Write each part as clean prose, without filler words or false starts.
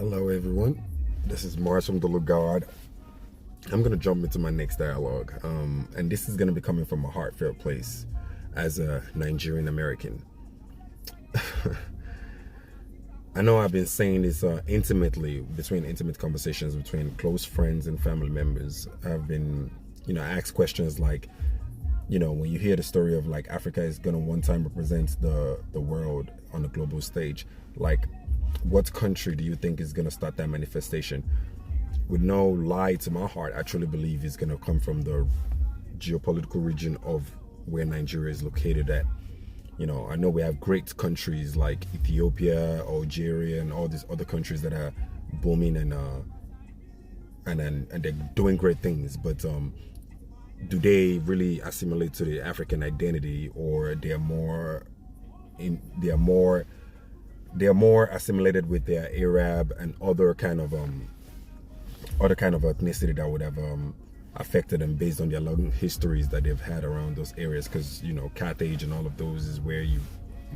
Hello everyone, this is Mars from the Lugard. I'm going to jump into my next dialogue, and this is going to be coming from a heartfelt place as a Nigerian American. I know I've been saying this intimately, between intimate conversations between close friends and family members. I've been, asked questions like, when you hear the story of like Africa is going to one time represent the world on the global stage, like what country do you think is going to start that manifestation? With no lie to my heart, I truly believe it's going to come from the geopolitical region of where Nigeria is located at. I know we have great countries like Ethiopia, Algeria, and all these other countries that are booming and they're doing great things. But do they really assimilate to the African identity, or they are more assimilated with their Arab and other kind of ethnicity that would have affected them based on their long histories that they've had around those areas? Because Carthage and all of those is where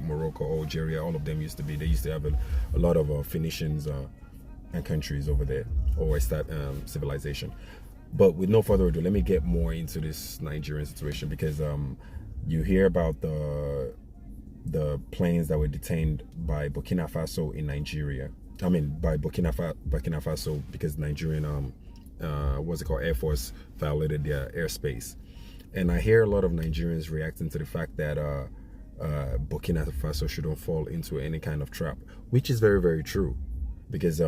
Morocco, Algeria, all of them used to be. They used to have a lot of Phoenicians and countries over there, or civilization. But with no further ado, let me get more into this Nigerian situation, because you hear about the planes that were detained by Burkina Faso in Nigeria. I mean, by Burkina Faso, because Nigerian Air Force violated their airspace. And I hear a lot of Nigerians reacting to the fact that Burkina Faso shouldn't fall into any kind of trap, which is very, very true, because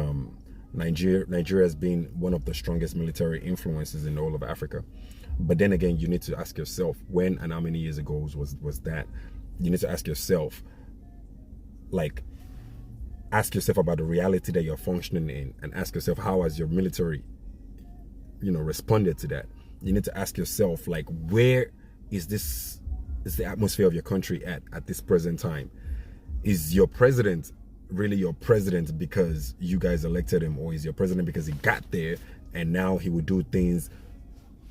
Nigeria has been one of the strongest military influences in all of Africa. But then again, you need to ask yourself, when and how many years ago was that? You need to ask yourself, ask yourself about the reality that you're functioning in, and ask yourself, how has your military, responded to that? You need to ask yourself, where is the atmosphere of your country at this present time? Is your president really your president because you guys elected him, or is your president because he got there and now he will do things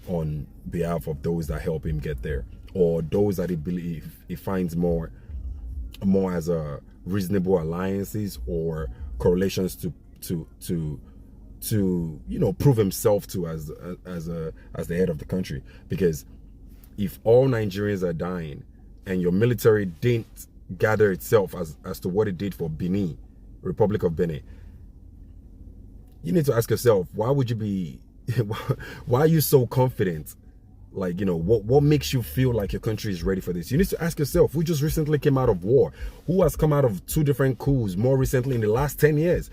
on behalf of those that help him get there, or those that he finds more as a reasonable alliances or correlations to prove himself to as the head of the country? Because if all Nigerians are dying and your military didn't gather itself as to what it did for Benin, Republic of Benin, you need to ask yourself, why are you so confident? What makes you feel like your country is ready for this? You need to ask yourself, we just recently came out of war. Who has come out of 2 different coups more recently in the last 10 years?